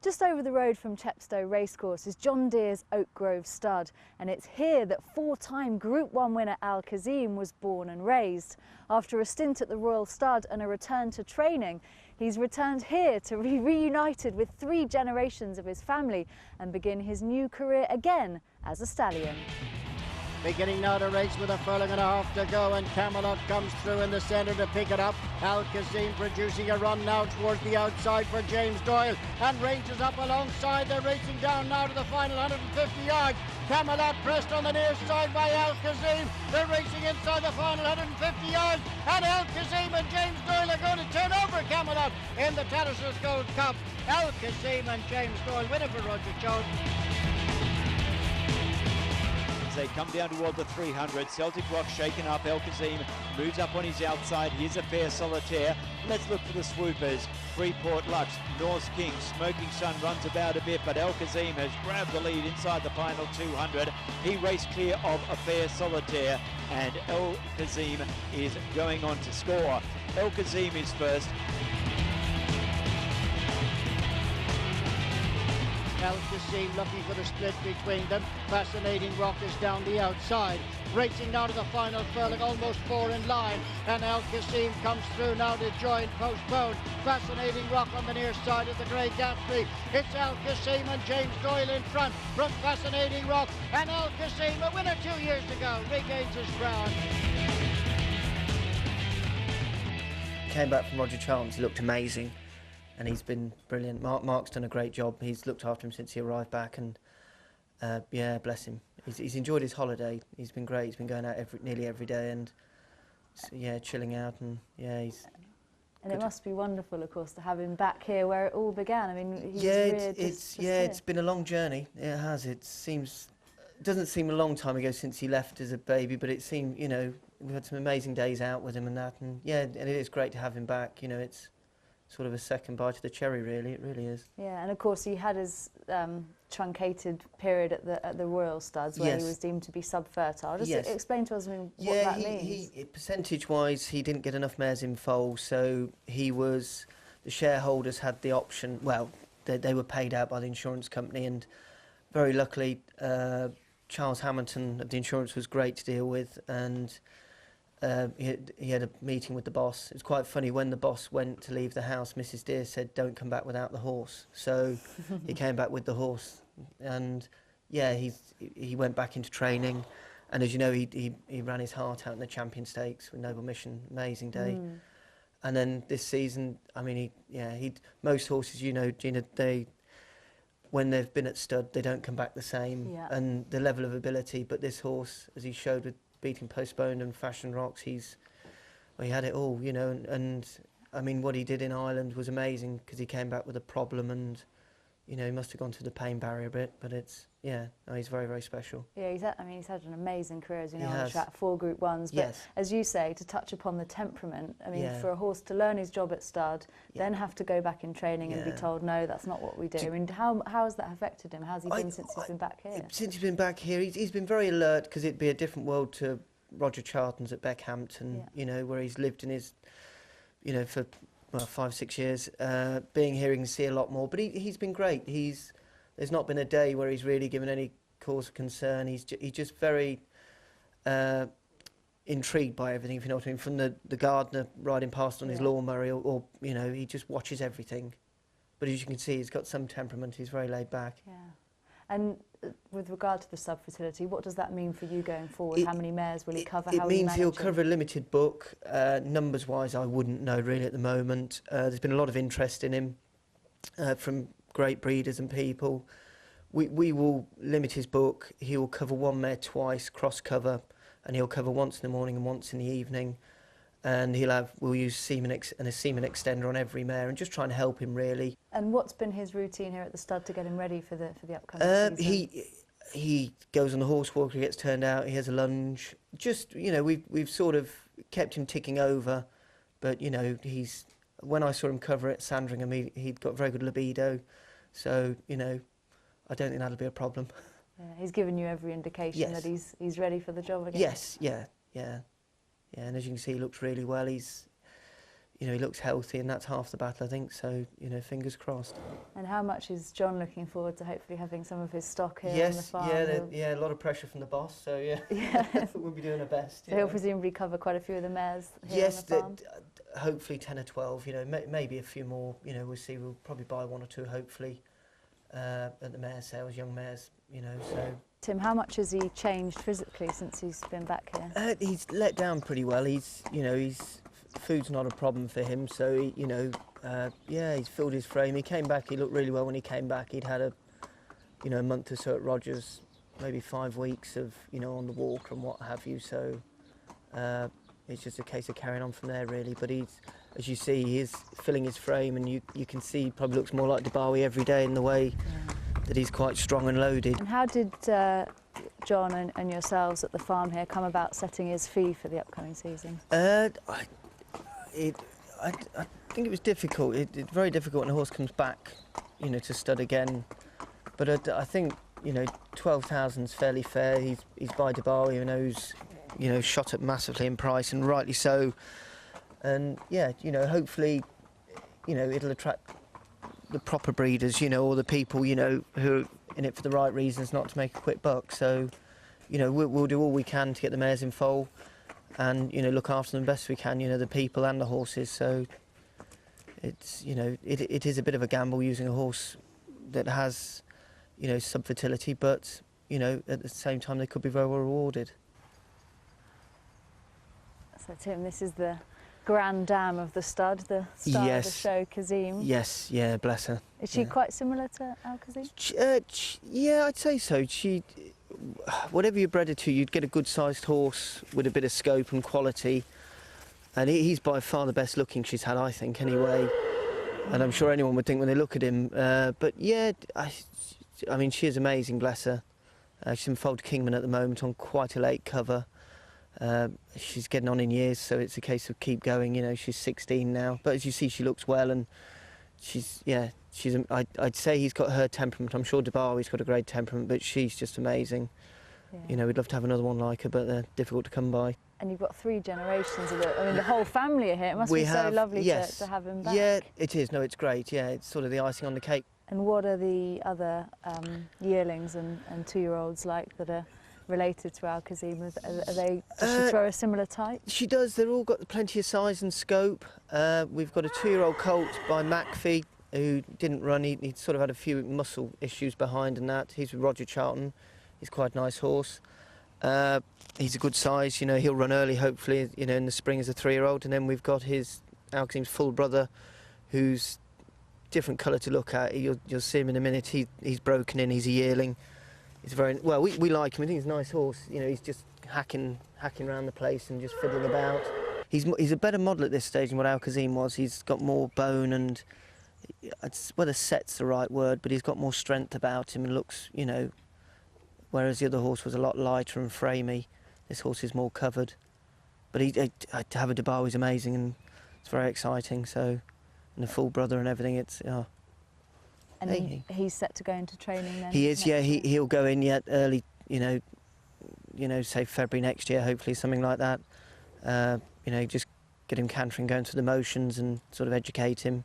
Just over the road from Chepstow Racecourse is John Deere's Oak Grove stud, and it's here that four-time Group 1 winner Al Kazeem was born and raised. After a stint at the Royal Stud and a return to training, he's returned here to be reunited with 3 generations of his family and begin his new career again as a stallion. Beginning now to race with a furlong and a half to go, and Camelot comes through in the centre to pick it up. Al Kazeem producing a run now towards the outside for James Doyle, and ranges up alongside. They're racing down now to the final 150 yards. Camelot pressed on the near side by Al Kazeem. They're racing inside the final 150 yards, and Al Kazeem and James Doyle are going to turn over Camelot in the Tattersall's Gold Cup. Al Kazeem and James Doyle winning for Roger Choate. They come down toward the 300. Celtic Rock shaken up. El Kazeem moves up on his outside. Here's a fair solitaire. Let's look for the swoopers. Freeport Lux, Norse King, Smoking Sun runs about a bit, but El Kazeem has grabbed the lead inside the final 200. He raced clear of a fair solitaire, and El Kazeem is going on to score. El Kazeem is first. Al Kazeem looking for the split between them. Fascinating Rock is down the outside. Racing now to the final furlong, almost 4 in line. And Al Kazeem comes through now to join Postpone. Fascinating Rock on the near side of the Grey Gatsby. It's Al Kazeem and James Doyle in front from Fascinating Rock. And Al Kazeem, a winner 2 years ago, regains his crown. Came back from Roger Choate, he looked amazing. And he's been brilliant. Mark's done a great job. He's looked after him since he arrived back, and yeah, bless him. He's enjoyed his holiday. He's been great. He's been going out nearly every day, and yeah, chilling out, and yeah, he's. And it must be wonderful, of course, to have him back here where it all began. I mean, he's it's been a long journey. It has. It doesn't seem a long time ago since he left as a baby, but it seemed, you know, we've had some amazing days out with him and that, and yeah, and it is great to have him back. You know, it's sort of a second bite of the cherry, really. It really is. Yeah, and of course he had his truncated period at the Royal Studs where he was deemed to be subfertile. Just explain to us what that means. Percentage-wise, he didn't get enough mares in foal, so the shareholders had the option. Well, they were paid out by the insurance company, and very luckily, Charles Hamilton of the insurance was great to deal with, and he had a meeting with the boss. It was quite funny, when the boss went to leave the house, Mrs. Deere said, "Don't come back without the horse." So he came back with the horse, and yeah, he went back into training, and as you know, he ran his heart out in the Champion Stakes with Noble Mission. Amazing day. And then this season, I mean, most horses, you know, Gina, when they've been at stud, they don't come back the same, and the level of ability. But this horse, as he showed with beating Postponed and Fashion Rocks, he had it all, you know, and I mean, what he did in Ireland was amazing, because he came back with a problem, and you know, he must have gone through the pain barrier a bit, but he's very, very special. Yeah, he's had an amazing career, as you know, on the track, 4 Group 1s, but as you say, to touch upon the temperament, I mean, for a horse to learn his job at stud, then have to go back in training and be told, no, that's not what we do. I mean, how has that affected him? How's he been since he's been back here? Since he's been back here, he's been very alert, because it'd be a different world to Roger Charlton's at Beckhampton, you know, where he's lived in his, you know, for 5-6 years. Being here, he can see a lot more, but he's been great. There's not been a day where he's really given any cause of concern. He's just very intrigued by everything, if you know what I mean, from the gardener riding past on his lawnmower, or you know, he just watches everything. But as you can see, he's got some temperament. He's very laid back. Yeah. And with regard to the sub-fertility, what does that mean for you going forward? How many mares will he cover? It means he'll cover a limited book. Numbers-wise, I wouldn't know really at the moment. There's been a lot of interest in him from great breeders and people. We will limit his book. He will cover 1 mare twice, cross-cover, and he'll cover once in the morning and once in the evening. And we'll use a semen extender on every mare, and just try and help him, really. And what's been his routine here at the stud to get him ready for the upcoming season? He goes on the horse walker, he gets turned out, he has a lunge. Just, you know, we've sort of kept him ticking over, but you know, when I saw him cover at Sandringham, he'd got very good libido, so you know, I don't think that'll be a problem. Yeah, he's given you every indication that he's ready for the job again. Yes, yeah, and as you can see, he looks really well. you know, he looks healthy, and that's half the battle, I think. So, you know, fingers crossed. And how much is John looking forward to hopefully having some of his stock here yes, on the farm? Yeah, a lot of pressure from the boss. So yeah, we'll be doing our best. So he'll presumably cover quite a few of the mares here yes, on the farm. Hopefully 10 or 12. You know, maybe a few more. You know, we'll see. We'll probably buy 1 or 2, hopefully, at the mare sales, young mares. You know, so. Tim, how much has he changed physically since he's been back here? He's let down pretty well. Food's not a problem for him. So he's filled his frame. He came back. He looked really well when he came back. He'd had a month or so at Rogers, maybe 5 weeks of on the walk and what have you. So it's just a case of carrying on from there really. But as you see, he is filling his frame, and you can see he probably looks more like Dabawi every day in the way that he's quite strong and loaded. And how did John and yourselves at the farm here come about setting his fee for the upcoming season? I think it was difficult. It's very difficult when a horse comes back, to stud again. But I think 12,000's fairly fair. He's by Dabawi, who's shot up massively in price, and rightly so. And yeah, hopefully, it'll attract the proper breeders, or the people, who are in it for the right reasons, not to make a quick buck. So, we'll do all we can to get the mares in foal, and look after them best we can. The people and the horses. So, it's it is a bit of a gamble using a horse that has sub-fertility, but at the same time they could be very well rewarded. So Tim, this is the grand dam of the stud, the star of the show, Kazeem. Yes, yeah, bless her. Is she quite similar to Al Kazeem? Yeah, I'd say so. Whatever you bred her to, you'd get a good-sized horse with a bit of scope and quality. And he's by far the best looking she's had, I think, anyway. And I'm sure anyone would think when they look at him. But yeah, I mean, she is amazing, bless her. She's in Fold Kingman at the moment on quite a late cover. She's getting on in years, so it's a case of keep going. She's 16 now, but as you see, she looks well, and I'd say he's got her temperament. I'm sure Dabawi's got a great temperament, but she's just amazing. Yeah. We'd love to have another one like her, but they're difficult to come by. And you've got 3 generations of it. I mean, the whole family are here. It must be so lovely to have him back. Yeah, it is. No, it's great. Yeah, it's sort of the icing on the cake. And what are the other yearlings and 2-year-olds like that are related to Al Kazeem? Does she throw a similar type? She does. They're all got plenty of size and scope. We've got a 2-year-old colt by McPhee who didn't run. He sort of had a few muscle issues behind and that. He's with Roger Charlton. He's quite a nice horse. He's a good size. He'll run early, hopefully, in the spring as a 3-year-old. And then we've got Al Kazeem's full brother, who's different colour to look at. You'll see him in a minute. He's broken in. He's a yearling. He's very well. We like him. I think he's a nice horse. He's just hacking around the place and just fiddling about. He's a better model at this stage than what Al Kazeem was. He's got more bone and whether set's the right word, but he's got more strength about him and looks, whereas the other horse was a lot lighter and framey. This horse is more covered. But to have a Dabawi is amazing, and it's very exciting. So, and the full brother and everything, it's. And he's set to go into training then? He is, yeah. He'll go in yet early, say February next year, hopefully, something like that. Just get him cantering, going through the motions and sort of educate him.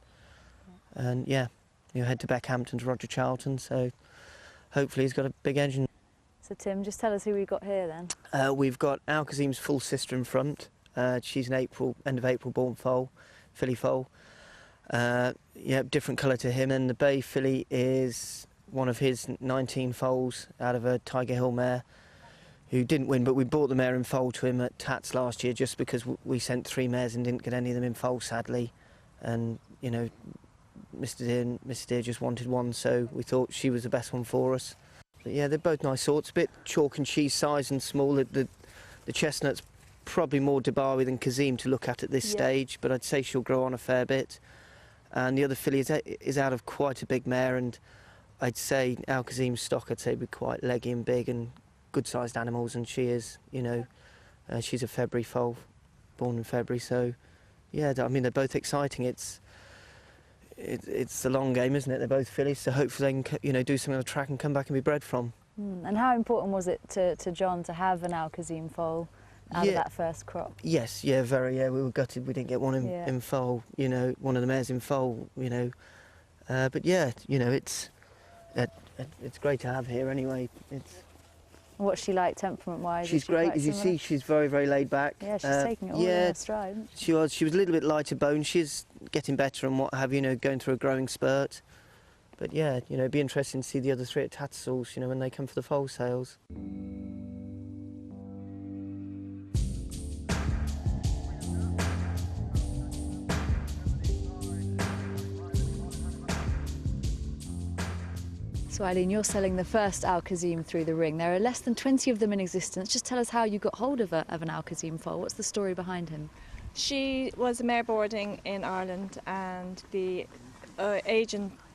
And yeah, he'll head to Beckhampton to Roger Charlton, so hopefully he's got a big engine. So Tim, just tell us who we've got here then. We've got Al Kazeem's full sister in front. She's an end of April born foal, filly foal. Different colour to him. And the bay filly is one of his 19 foals out of a Tiger Hill mare who didn't win, but we bought the mare in foal to him at Tats last year just because we sent 3 mares and didn't get any of them in foal, sadly. And, Mr. Deere and Mrs. Deere just wanted one, so we thought she was the best one for us. But yeah, they're both nice sorts, a bit chalk and cheese size and small. The chestnut's probably more Dabawi than Kazeem to look at this stage, but I'd say she'll grow on a fair bit. And the other filly is out of quite a big mare, and I'd say Al Kazeem's stock, I'd say, would be quite leggy and big and good-sized animals, and she is, she's a February foal, born in February, so yeah, I mean, they're both exciting. It's the long game, isn't it? They're both fillies, so hopefully they can, do something on the track and come back and be bred from. And how important was it to John to have an Al Kazeem foal out of that first crop. Yes, yeah, very, yeah. We were gutted we didn't get one in foal, you know, one of the mares in foal, you know. But yeah, you know, it's great to have here anyway. What's she like temperament-wise? She's great, as you see. She's very, very laid back. Yeah, she's taking it all in her stride, isn't she? She was a little bit lighter bone. She's getting better and what have you, know, going through a growing spurt. But yeah, you know, it'd be interesting to see the other three at Tattersalls, you know, when they come for the foal sales. So Eileen, you're selling the first Al Kazeem through the ring. There are less than 20 of them in existence. Just tell us how you got hold of an Al Kazeem foal. What's the story behind him? She was a mare boarding in Ireland, and the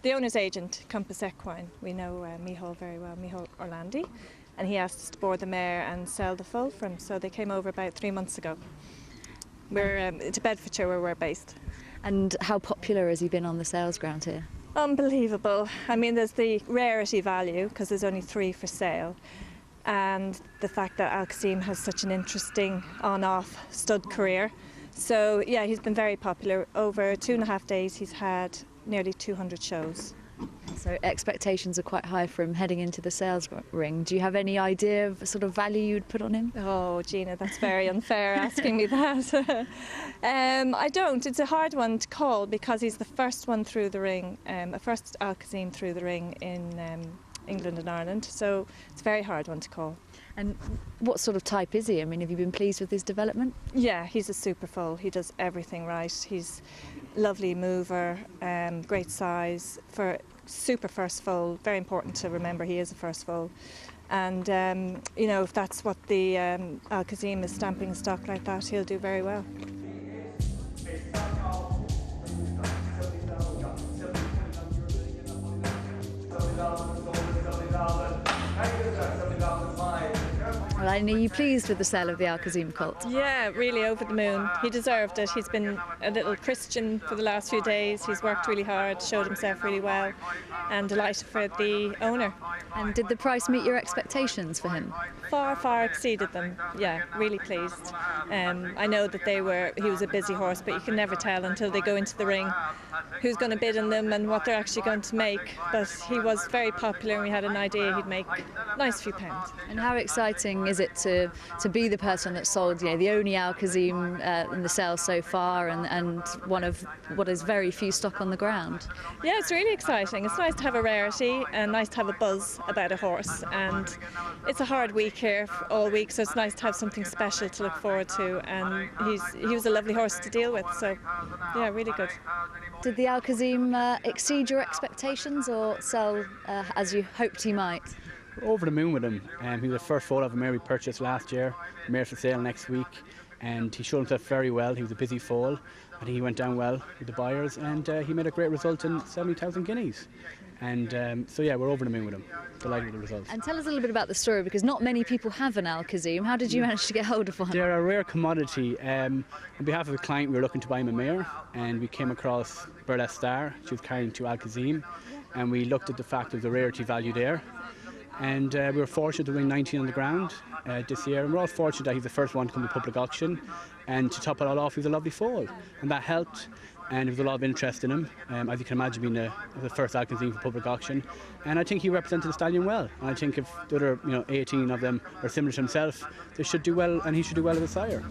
owner's agent, Compass Equine, we know Micheál very well, Micheál Orlandi, and he asked us to board the mare and sell the foal for him. So they came over about 3 months ago. We're to Bedfordshire, where we're based. And how popular has he been on the sales ground here? Unbelievable. I mean, there's the rarity value, because there's only 3 for sale, and the fact that Al Kazeem has such an interesting on-off stud career. So yeah, he's been very popular. Over 2.5 days he's had nearly 200 shows. So expectations are quite high for him heading into the sales ring. Do you have any idea of the sort of value you'd put on him? Oh, Gina, that's very unfair asking me that. I don't. It's a hard one to call because he's the first one through the ring, a first Al Kazeem through the ring in England and Ireland. So it's a very hard one to call. And what sort of type is he? I mean, have you been pleased with his development? Yeah, he's a super foal. He does everything right. He's lovely mover, great size for super first foal. Very important to remember he is a first foal. And, you know, if that's what the Al Kazeem is stamping stock like that, he'll do very well. Well, are you pleased with the sale of the Al Kazeem colt? Yeah, really over the moon. He deserved it. He's been a little Christian for the last few days. He's worked really hard, showed himself really well, and delighted for the owner. And did the price meet your expectations for him? Far, far exceeded them. Yeah, really pleased. I know that he was a busy horse, but you can never tell until they go into the ring who's going to bid on them and what they're actually going to make. But he was very popular, and we had an idea he'd make a nice few pounds. And how exciting is it to be the person that sold, you know, the only Al Kazeem in the sales so far, and one of what is very few stock on the ground? Yeah, it's really exciting. It's nice to have a rarity and nice to have a buzz about a horse, and it's a hard week here all week, so it's nice to have something special to look forward to, and he was a lovely horse to deal with, so yeah, really good. Did the Al Kazeem exceed your expectations or sell as you hoped he might? We're over the moon with him. He was the first foal of a mare we purchased last year. The mare's for sale next week, and he showed himself very well. He was a busy foal. I think he went down well with the buyers, and he made a great result in 70,000 guineas. And so yeah, we're over the moon with him. Delighted with the results. And tell us a little bit about the story, because not many people have an Al Kazeem. How did you manage to get hold of one? They're a rare commodity. On behalf of a client, we were looking to buy him a mare, and we came across Burlesque Star. She was carrying 2 Al Kazeem, and we looked at the fact of the rarity value there. And we were fortunate to win 19 on the ground this year, and we're all fortunate that he's the first one to come to public auction, and to top it all off, he's a lovely foal, and that helped, and there was a lot of interest in him, as you can imagine, being the first Al Kazeem for public auction, and I think he represented the stallion well, and I think if the other 18 of them are similar to himself, they should do well, and he should do well as a sire.